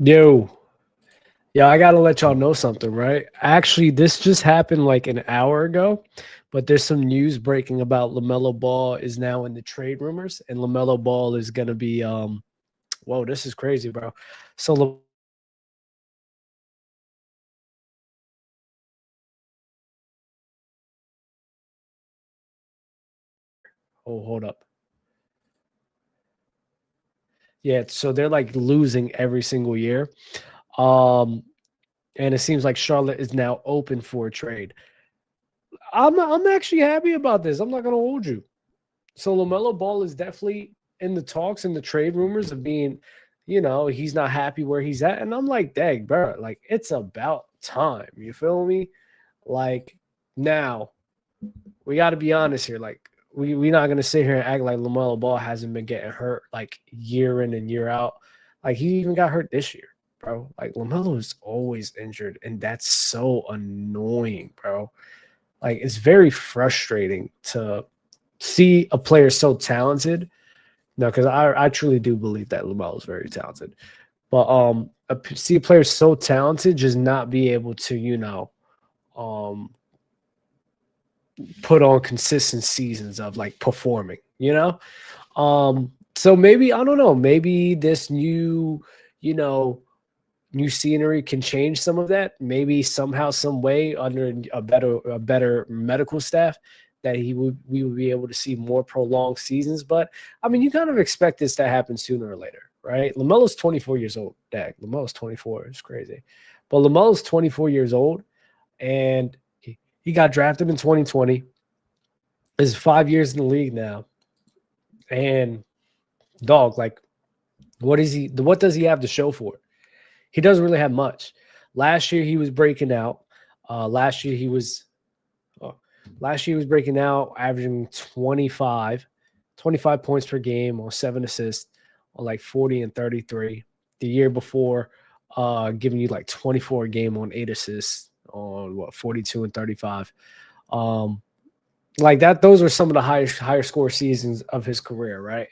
Yo, yeah, I gotta let y'all know something, right? Actually, this just happened like an hour ago, but there's some news breaking about LaMelo Ball is now in the trade rumors, and LaMelo Ball is gonna be whoa, this is crazy, bro. So hold up. Yeah, so they're like losing every single year. Um, and it seems like Charlotte is now open for a trade. I'm actually happy about this. I'm not gonna hold you. So LaMelo Ball is definitely in the talks and the trade rumors of being, he's not happy where he's at. And I'm like, dang, bro, like it's about time. You feel me? Like now we got to be honest here. Like we're not gonna sit here and act like LaMelo Ball hasn't been getting hurt like year in and year out. Like he even got hurt this year, bro. Like LaMelo is always injured, and that's so annoying, bro. Like it's very frustrating to see a player so talented. No, because I truly do believe that LaMelo is very talented. But see a player so talented just not be able to, um put on consistent seasons of like performing, So maybe I don't know, maybe this you know, new scenery can change some of that. Maybe somehow, some way, under a better medical staff, that we would be able to see more prolonged seasons. But I mean, you kind of expect this to happen sooner or later, right? LaMelo's 24 years old. Dag, LaMelo's 24. It's crazy, but LaMelo's 24 years old, and he got drafted in 2020. Is 5 years in the league now, and dog, like, what is he? What does he have to show for it? He doesn't really have much. Last year he was breaking out. Last year he was breaking out, averaging 25 points per game on 7 assists on like 40 and 33. The year before, giving you like 24 a game on 8 assists on 42 and 35. Like that, those are some of the higher score seasons of his career, right?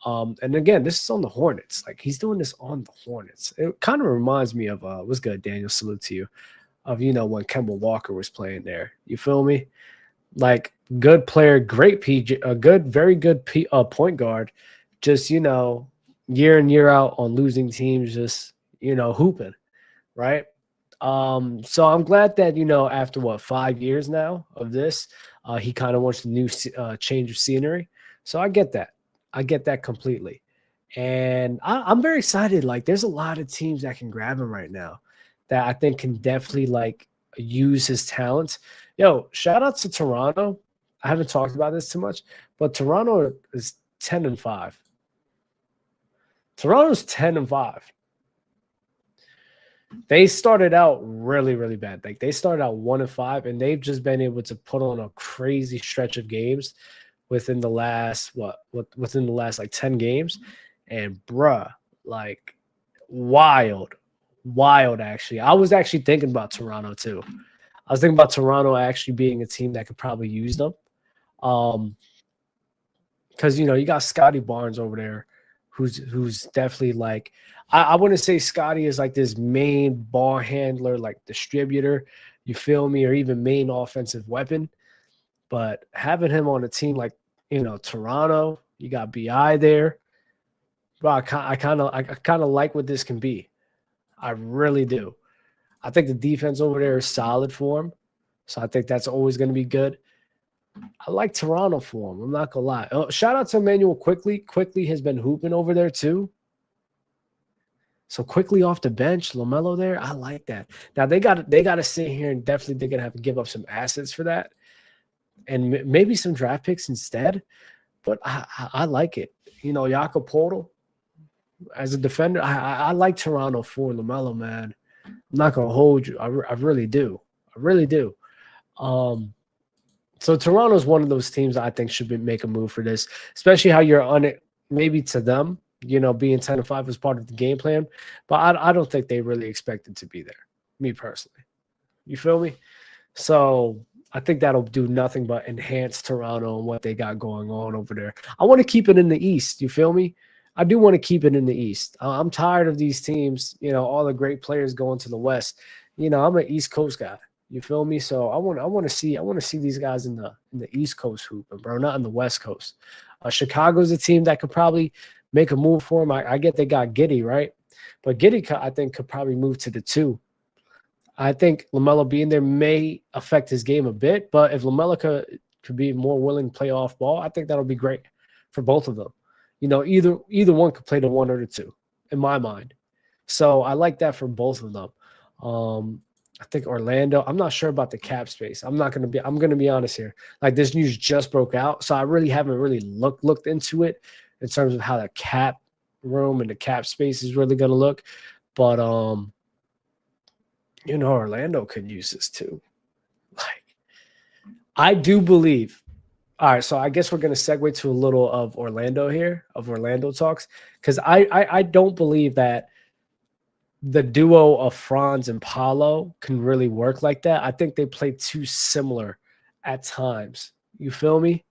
And again, this is on the Hornets. Like he's doing this on the Hornets. It kind of reminds me of what's good, Daniel. Salute to you. Of when Kemba Walker was playing there. You feel me? Like good player, great PG, a good, very good point guard. Just year in year out on losing teams, just hooping, right? So I'm glad that after 5 years now of this, he kind of wants a new change of scenery. So I get that. I get that completely. And I'm very excited. Like, there's a lot of teams that can grab him right now that I think can definitely like use his talents. Yo, shout out to Toronto. I haven't talked about this too much, but Toronto is 10-5. Toronto's 10-5. They started out really, really bad. Like they started out 1-5, and they've just been able to put on a crazy stretch of games within the last within the last like 10 games. And bruh, like wild actually. I was actually thinking about Toronto too. I was thinking about Toronto actually being a team that could probably use them. Because you got Scotty Barnes over there, who's definitely like, I wouldn't say Scotty is like this main ball handler, like distributor, you feel me, or even main offensive weapon. But having him on a team like Toronto, you got BI there. But I kind of like what this can be. I really do. I think the defense over there is solid for him, so I think that's always going to be good. I like Toronto for him. I'm not gonna lie. Shout out to Emmanuel Quickly. Quickly has been hooping over there too. So Quickly off the bench, LaMelo there. I like that. Now they got to sit here, and definitely they're gonna have to give up some assets for that, and maybe some draft picks instead. But I like it. Jakob Portal as a defender. I like Toronto for LaMelo, man. I'm not gonna hold you. I really do. I really do. So Toronto's one of those teams I think should make a move for this, especially how you're on it. Maybe to them, being 10-5 was part of the game plan, but I don't think they really expected to be there. Me personally, you feel me? So I think that'll do nothing but enhance Toronto and what they got going on over there. I want to keep it in the East. You feel me? I do want to keep it in the East. I'm tired of these teams, all the great players going to the West. I'm an East Coast guy. You feel me? So I want to see these guys in the East Coast hooping, bro, not in the West Coast. Chicago's a team that could probably make a move for him. I get they got Giddey, right? But Giddey, I think, could probably move to the 2. I think LaMelo being there may affect his game a bit, but if LaMelo could be more willing to play off ball, I think that'll be great for both of them. Either one could play the 1 or the 2, in my mind. So I like that for both of them. I think Orlando, I'm not sure about the cap space. I'm going to be honest here. Like, this news just broke out, so I really haven't really looked into it in terms of how the cap room and the cap space is really going to look. But Orlando could use this too. Like, I do believe. All right, so I guess we're going to segue to a little of Orlando here, of Orlando talks, because I don't believe that the duo of Franz and Paolo can really work like that. I think they play too similar at times. You feel me?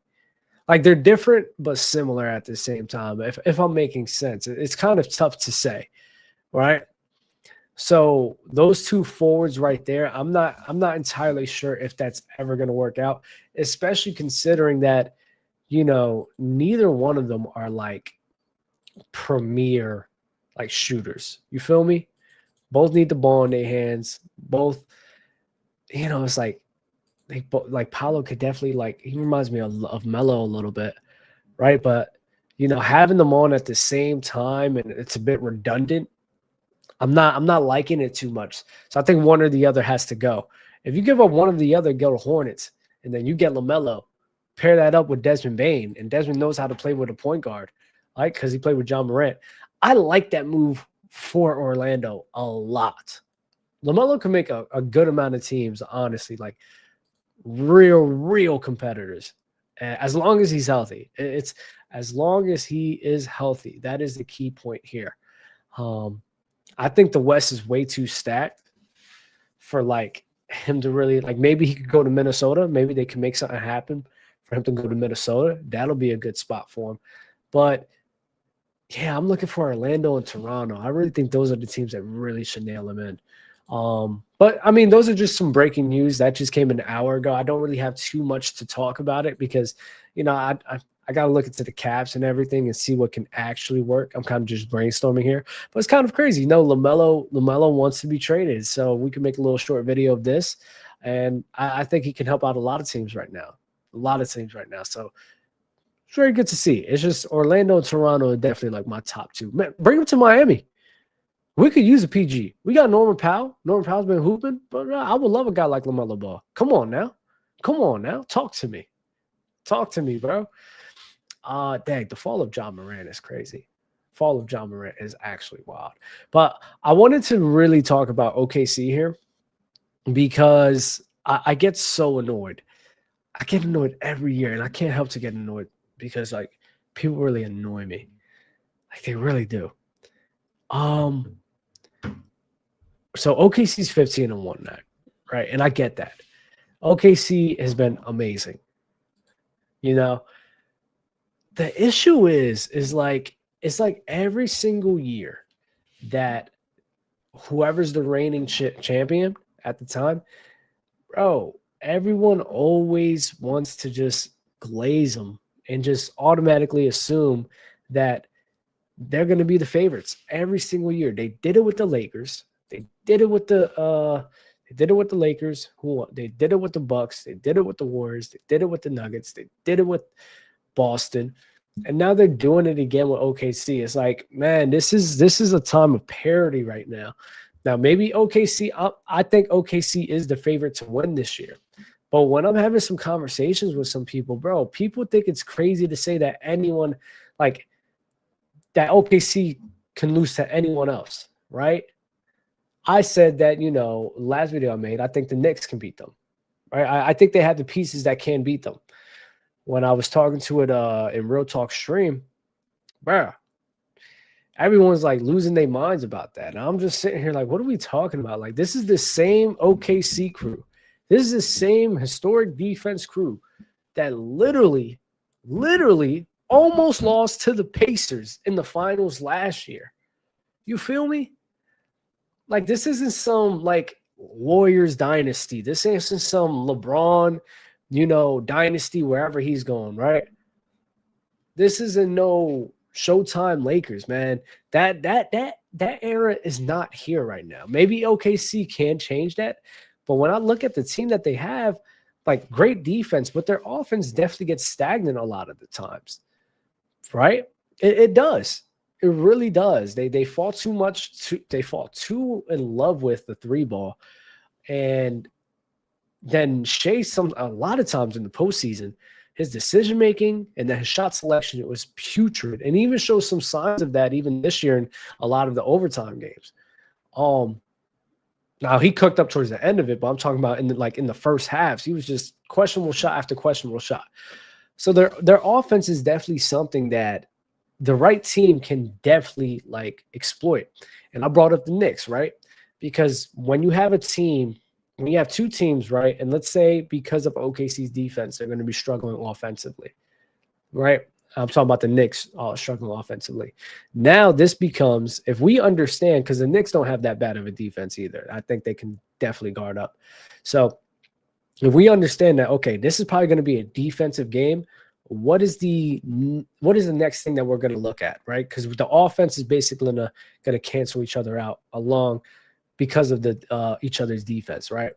Like, they're different but similar at the same time. If I'm making sense, it's kind of tough to say, right? So those two forwards right there, I'm not entirely sure if that's ever going to work out, especially considering that, neither one of them are like premier like shooters. You feel me? Both need the ball in their hands. Both, it's like like Paolo could definitely, he reminds me of Melo a little bit, right? But having them on at the same time, and it's a bit redundant. I'm not liking it too much. So I think one or the other has to go. If you give up one or the other, go to Hornets, and then you get LaMelo, pair that up with Desmond Bane, and Desmond knows how to play with a point guard, right? Because he played with John Morant. I like that move for Orlando a lot. LaMelo can make a good amount of teams, honestly, like real competitors, as long as he's healthy. It's as long as he is healthy. That is the key point here. I think the West is way too stacked for him to really maybe he could go to Minnesota. Maybe they can make something happen for him to go to Minnesota. That'll be a good spot for him. But yeah, I'm looking for Orlando and Toronto. I really think those are the teams that really should nail him in. But I mean, those are just some breaking news that just came an hour ago. I don't really have too much to talk about it because, I got to look into the caps and everything and see what can actually work. I'm kind of just brainstorming here, but it's kind of crazy. LaMelo wants to be traded, so we can make a little short video of this, and I think he can help out a lot of teams right now. So it's very good to see. It's just Orlando and Toronto are definitely my top 2. Man, bring them to Miami. We could use a PG. We got Norman Powell. Norman Powell's been hooping, but I would love a guy like LaMelo Ball. Come on now. Talk to me, bro. Dang, the fall of John Morant is crazy. Fall of John Morant is actually wild. But I wanted to really talk about OKC here because I get so annoyed. I get annoyed every year, and I can't help to get annoyed because people really annoy me. They really do. So OKC's 15-1 now, right? And I get that. OKC has been amazing. The issue is it's like every single year that whoever's the reigning champion at the time, bro, everyone always wants to just glaze them and just automatically assume that they're going to be the favorites every single year. They did it with the Lakers. They did it with the Lakers. They did it with the Bucks. They did it with the Warriors. They did it with the Nuggets. They did it with Boston, and now they're doing it again with OKC. It's like, man, this is a time of parity right now. Now, maybe OKC, I think OKC is the favorite to win this year. But when I'm having some conversations with some people, bro, people think it's crazy to say that anyone, that OKC can lose to anyone else, right? I said that, last video I made, I think the Knicks can beat them, right? I think they have the pieces that can beat them. When I was talking to it in Real Talk stream, bro, everyone's losing their minds about that. And I'm just sitting here what are we talking about? This is the same OKC crew. This is the same historic defense crew that literally almost lost to the Pacers in the finals last year. You feel me? Like, this isn't some like Warriors dynasty. This isn't some LeBron, dynasty wherever he's going, right? This isn't no Showtime Lakers, man. That era is not here right now. Maybe OKC can change that, but when I look at the team that they have, like, great defense, but their offense definitely gets stagnant a lot of the times, right? It does. It really does. They fall too much. They fall too in love with the three ball, and then Shea a lot of times in the postseason, his decision making and then his shot selection, it was putrid, and even shows some signs of that even this year in a lot of the overtime games. Now he cooked up towards the end of it, but I'm talking about in the first halves, he was just questionable shot after questionable shot. So their offense is definitely something that the right team can definitely like exploit. And I brought up the Knicks, right? Because when you have two teams, right? And let's say because of OKC's defense, they're going to be struggling offensively, right? I'm talking about the Knicks struggling offensively. Now this becomes, if we understand, because the Knicks don't have that bad of a defense either. I think they can definitely guard up. So if we understand that, okay, this is probably going to be a defensive game, what is the next thing that we're going to look at, right? Because the offense is basically going to cancel each other out along because of the each other's defense, right?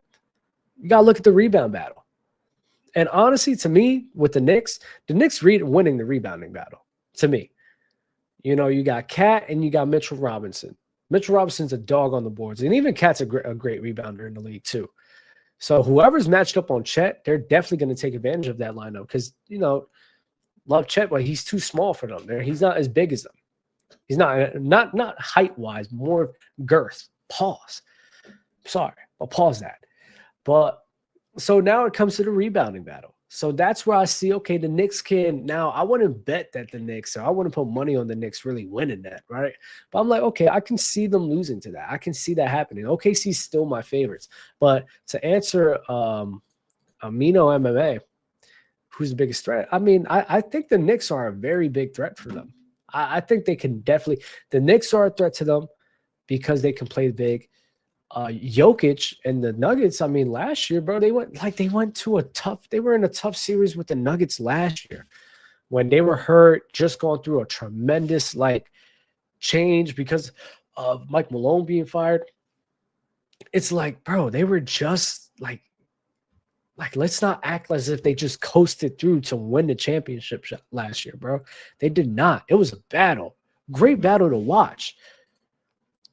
You got to look at the rebound battle. And honestly, to me, with the Knicks winning the rebounding battle, to me. You got Cat and you got Mitchell Robinson. Mitchell Robinson's a dog on the boards. And even Cat's a great rebounder in the league too. So whoever's matched up on Chet, they're definitely going to take advantage of that lineup because, love Chet, but he's too small for them. He's not as big as them. He's not height-wise, more girth. Pause. Sorry, I'll pause that. But so now it comes to the rebounding battle. So that's where I see, okay, the Knicks can now. I wouldn't bet that the Knicks, or I wouldn't put money on the Knicks really winning that, right? But I'm like, okay, I can see them losing to that. I can see that happening. OKC's still my favorites. But to answer Amino MMA, who's the biggest threat? I mean, I think the Knicks are a very big threat for them. I think they can definitely – the Knicks are a threat to them because they can play big. Jokic and the Nuggets, I mean, last year, bro, they were in a tough series with the Nuggets last year when they were hurt, just going through a tremendous change because of Mike Malone being fired. It's like, bro, they were just like let's not act as if they just coasted through to win the championship last year, bro. They did not. It was a battle, great battle to watch.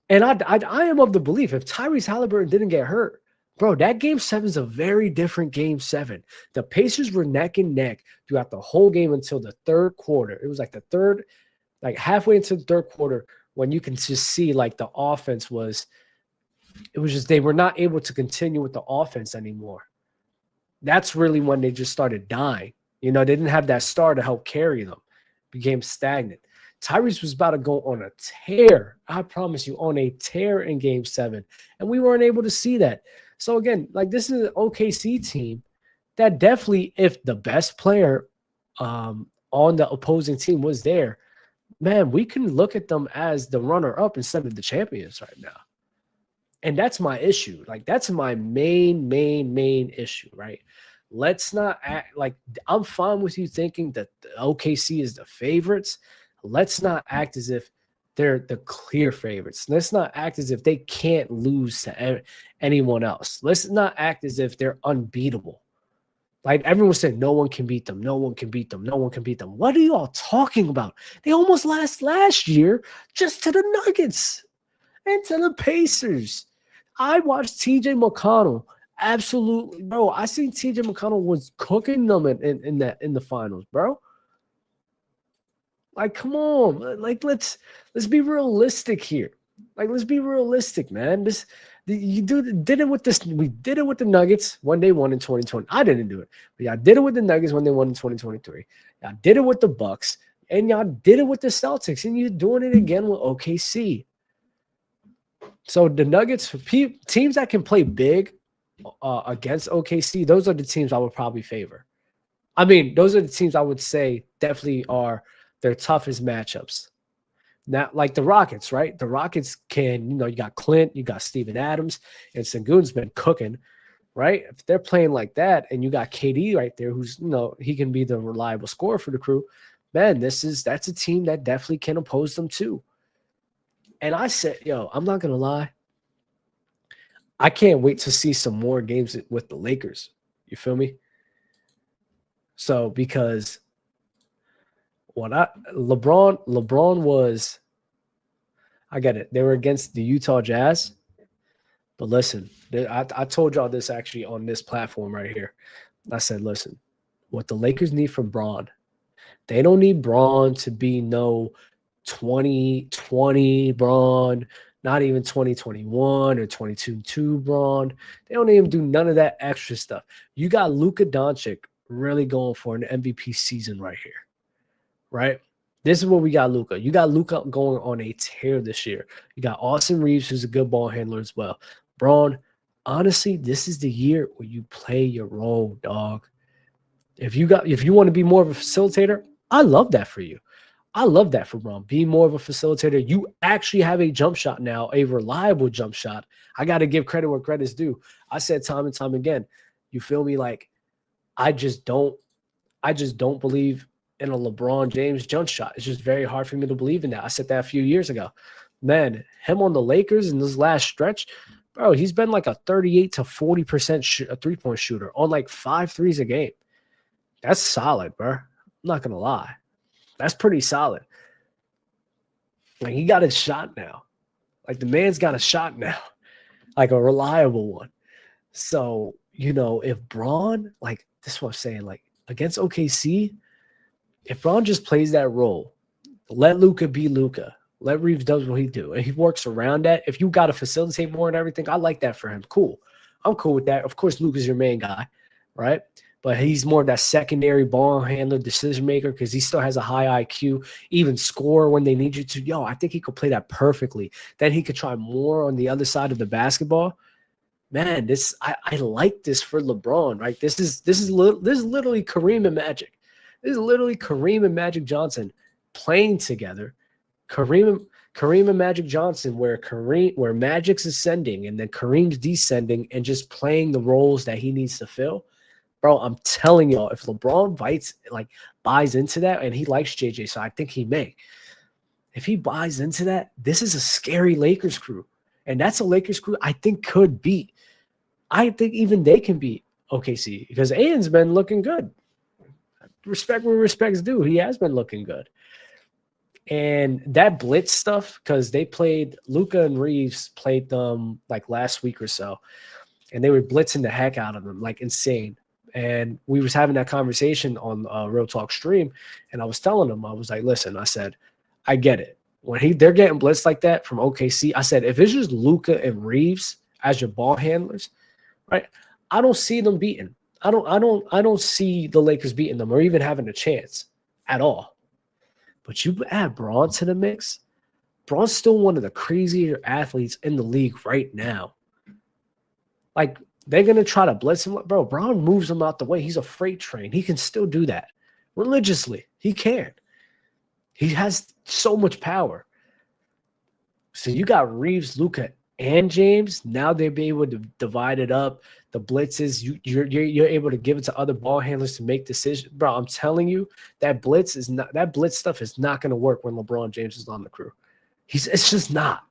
And I am of the belief if Tyrese Halliburton didn't get hurt, bro, that Game 7 is a very different Game 7. The Pacers were neck and neck throughout the whole game until the third quarter. It was halfway into the third quarter when you can just see the offense they were not able to continue with the offense anymore. That's really when they just started dying. They didn't have that star to help carry them. Became stagnant. Tyrese was about to go on a tear. I promise you, on a tear in Game 7. And we weren't able to see that. So, again, this is an OKC team that definitely, if the best player on the opposing team was there, man, we can look at them as the runner-up instead of the champions right now. And that's my issue. That's my main issue, right? Let's not act I'm fine with you thinking that the OKC is the favorites. Let's not act as if they're the clear favorites. Let's not act as if they can't lose to anyone else. Let's not act as if they're unbeatable. Everyone said, no one can beat them. No one can beat them. No one can beat them. What are you all talking about? They almost lost last year just to the Nuggets and to the Pacers. I watched TJ McConnell. Absolutely, bro. I seen TJ McConnell was cooking them in the finals, bro. Come on. Let's be realistic here. Let's be realistic, man. We did it with the Nuggets when they won in 2020. I didn't do it. But y'all did it with the Nuggets when they won in 2023. Y'all did it with the Bucks. And y'all did it with the Celtics. And you're doing it again with OKC. So the Nuggets, teams that can play big against OKC, those are the teams I would probably favor. I mean, those are the teams I would say definitely are their toughest matchups. Not like the Rockets, right? The Rockets can, you got Clint, you got Steven Adams, and Sengun's been cooking, right? If they're playing like that and you got KD right there, who's, he can be the reliable scorer for the crew, man, that's a team that definitely can oppose them too. And I said, I'm not going to lie. I can't wait to see some more games with the Lakers. You feel me? So because LeBron was, I get it. They were against the Utah Jazz. But listen, I told y'all this actually on this platform right here. I said, listen, what the Lakers need from Bron, they don't need Bron to be no 2020 Bron, not even 2021 or 22 Bron. They don't even do none of that extra stuff. You got Luka Doncic really going for an MVP season right here, right? This is what we got Luka. You got Luka going on a tear this year. You got Austin Reeves, who's a good ball handler as well. Bron, honestly, this is the year where you play your role, dog. If you want to be more of a facilitator, I love that for you. I love that for Bron. Be more of a facilitator. You actually have a jump shot now, a reliable jump shot. I got to give credit where credit's due. I said time and time again, you feel me? Like, I just don't believe in a LeBron James jump shot. It's just very hard for me to believe in that. I said that a few years ago. Man, him on the Lakers in this last stretch, bro, he's been like a 38 to 40% a three-point shooter on like 5 threes a game. That's solid, bro. I'm not going to lie. That's pretty solid. Like, he got his shot now. Like, the man's got a shot now, like a reliable one. So, if Bron, like, this is what I'm saying, like, against OKC, if Bron just plays that role, let Luka be Luka. Let Reeves does what he do, and he works around that. If you got to facilitate more and everything, I like that for him. Cool. I'm cool with that. Of course, Luka's your main guy, right? But he's more of that secondary ball handler, decision maker, because he still has a high IQ, even score when they need you to. I think he could play that perfectly. Then he could try more on the other side of the basketball. Man, I like this for LeBron, right? This is literally Kareem and Magic. This is literally Kareem and Magic Johnson playing together. Kareem and Magic Johnson, where Magic's ascending and then Kareem's descending and just playing the roles that he needs to fill. Bro, I'm telling y'all, if LeBron buys into that, and he likes JJ, so I think he may. If he buys into that, this is a scary Lakers crew. And that's a Lakers crew I think could beat. I think even they can beat OKC because Aiden's been looking good. Respect where respect's due. He has been looking good. And that blitz stuff, because Luka and Reeves played them like last week or so, and they were blitzing the heck out of them, like insane. And we was having that conversation on Real Talk stream, and I was telling them, I was like, listen, I said, I get it. When they're getting blitzed like that from OKC, I said, if it's just Luka and Reeves as your ball handlers, right? I don't see them beating. I don't see the Lakers beating them or even having a chance at all. But you add Bron to the mix, Bron's still one of the crazier athletes in the league right now. Like, they're going to try to blitz him. Bro, Bron moves him out the way. He's a freight train. He can still do that religiously. He can. He has so much power. So you got Reeves, Luka, and James. Now they'll be able to divide it up. The blitzes, you're able to give it to other ball handlers to make decisions. Bro, I'm telling you, that blitz stuff is not going to work when LeBron James is on the crew. It's just not.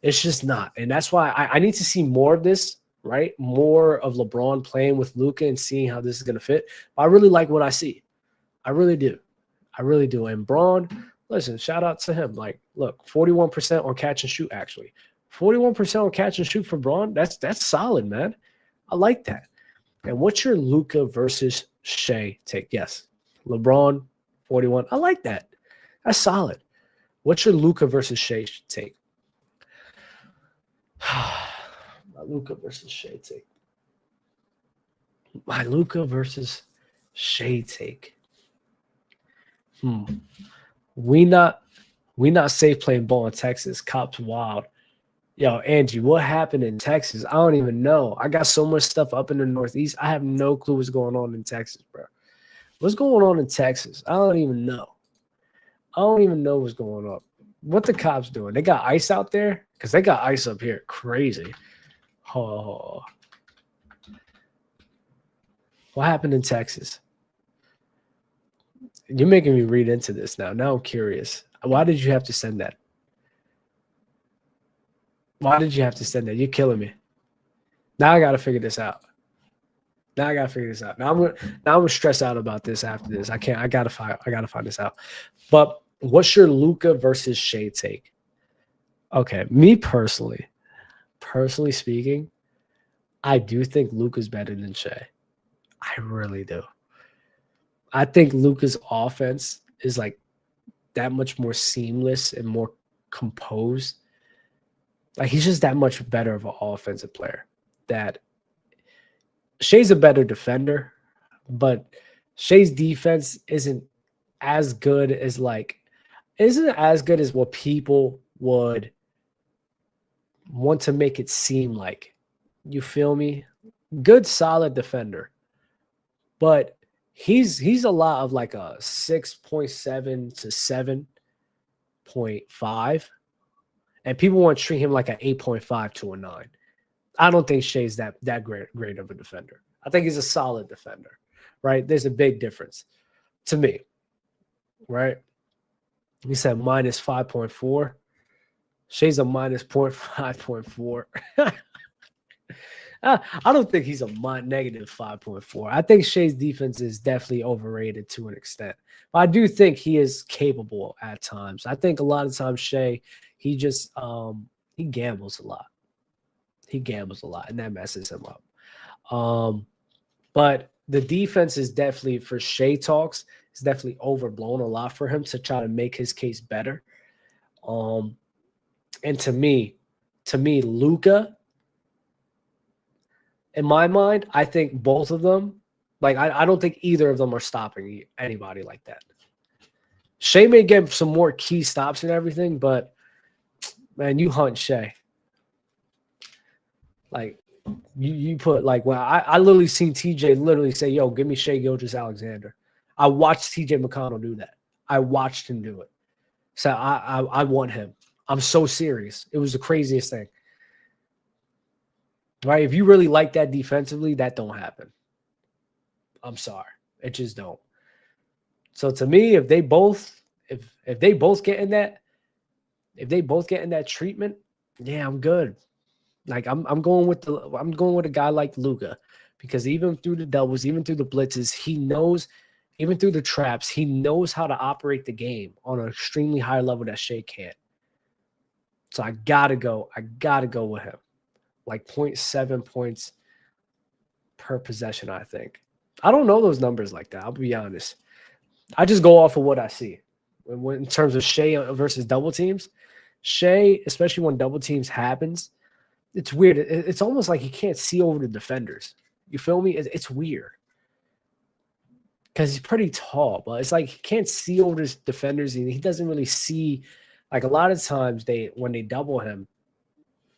It's just not. And that's why I need to see more of this, right? More of LeBron playing with Luka and seeing how this is going to fit. But I really like what I see. I really do. I really do. And Bron, listen, shout out to him. Like, look, 41% on catch and shoot, actually. 41% on catch and shoot for Bron, that's solid, man. I like that. And what's your Luka versus Shea take? Yes. LeBron, 41. I like that. That's solid. What's your Luka versus Shea take? My Luka versus Shea take. My Luka versus Shea take. We not safe playing ball in Texas. Cops wild. Yo, Angie, what happened in Texas? I don't even know. I got so much stuff up in the Northeast. I have no clue what's going on in Texas, bro. What's going on in Texas? I don't even know. I don't even know what's going on. What the cops doing? They got ice out there? Because they got ice up here. Crazy. Oh. What happened in Texas? You're making me read into this now. Now I'm curious. Why did you have to send that? Why did you have to send that? You're killing me. Now I got to figure this out. Now I'm gonna stress out about this after this. I can't. I gotta find this out. But what's your Luka versus Shea take? Okay, me personally speaking, I do think Luka's better than Shea. I really do. I think Luka's offense is like that much more seamless and more composed. Like he's just that much better of an offensive player. That Shea's a better defender, but Shea's defense isn't as good as what people would want to make it seem like. You feel me? Good, solid defender. But he's a lot of like a 6.7 to 7.5. And people want to treat him like an 8.5 to a 9. I don't think Shea's that great of a defender. I think he's a solid defender, right? There's a big difference to me, right? You said minus 5.4. Shea's a minus 5.4. I don't think he's a negative 5.4. I think Shea's defense is definitely overrated to an extent. But I do think he is capable at times. I think a lot of times Shea, he just he gambles a lot. He gambles a lot, and that messes him up. But the defense is definitely, for Shea talks, is definitely overblown a lot for him to try to make his case better. And to me, Luka, in my mind, I think both of them, like I don't think either of them are stopping anybody like that. Shea may get some more key stops and everything, but man, you hunt Shea. Like you put like, well, I literally seen TJ literally say, "Yo, give me Shea Gilgeous-Alexander." I watched TJ McConnell do that. I watched him do it. So I want him. I'm so serious. It was the craziest thing. Right? If you really like that defensively, that don't happen. I'm sorry. It just don't. So to me, if they both get in that treatment, yeah, I'm good. Like I'm going with a guy like Luka, because even through the doubles, even through the blitzes, he knows, even through the traps, he knows how to operate the game on an extremely high level that Shea can't. So I gotta go with him. Like 0.7 points per possession, I think. I don't know those numbers like that. I'll be honest. I just go off of what I see. In terms of Shea versus double teams, Shea, especially when double teams happens, it's weird. It's almost like he can't see over the defenders. You feel me? It's weird. Because he's pretty tall, but it's like he can't see over his defenders, and he doesn't really see. Like a lot of times when they double him,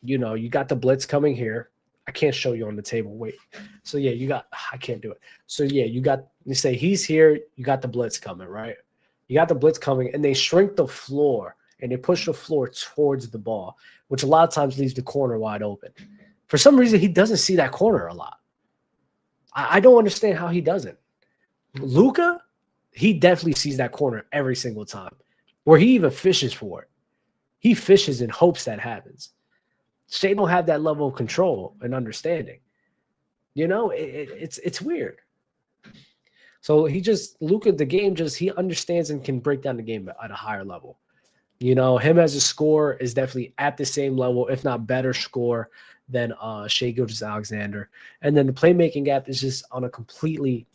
you know, you got the blitz coming here. I can't show you on the table. Wait. So yeah, I can't do it. So yeah, you say he's here, you got the blitz coming, right? You got the blitz coming, and they shrink the floor and they push the floor towards the ball, which a lot of times leaves the corner wide open. For some reason, he doesn't see that corner a lot. I don't understand how he doesn't. Luka, he definitely sees that corner every single time, where he even fishes for it. He fishes and hopes that happens. Shea don't have that level of control and understanding. You know, it's weird. So Luka, the game he understands and can break down the game at a higher level. You know, him as a scorer is definitely at the same level, if not better score than Shea Gilgeous-Alexander. And then the playmaking gap is just on a completely,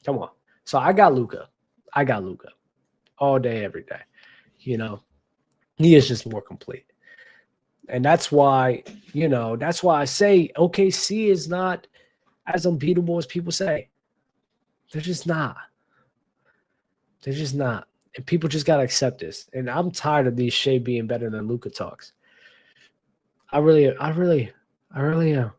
come on. So I got Luka all day, every day. You know, he is just more complete. And that's why I say OKC is not as unbeatable as people say. They're just not. And people just got to accept this. And I'm tired of these Shea being better than Luka talks. I really am. I really am.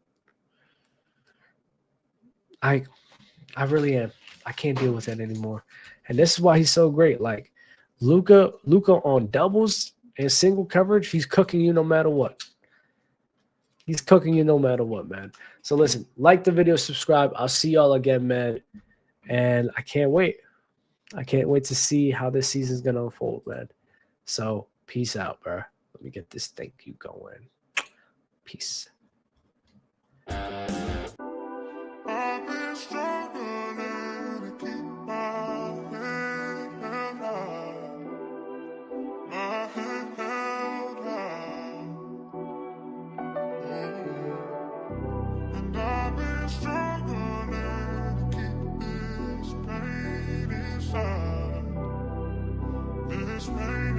I can't deal with that anymore. And this is why he's so great. Like Luka on doubles and single coverage, he's cooking you no matter what. He's cooking you no matter what, man. So listen, like the video, subscribe. I'll see y'all again, man. And I can't wait. I can't wait to see how this season's going to unfold, man. So peace out, bro. Let me get this thank you going. Peace. This pain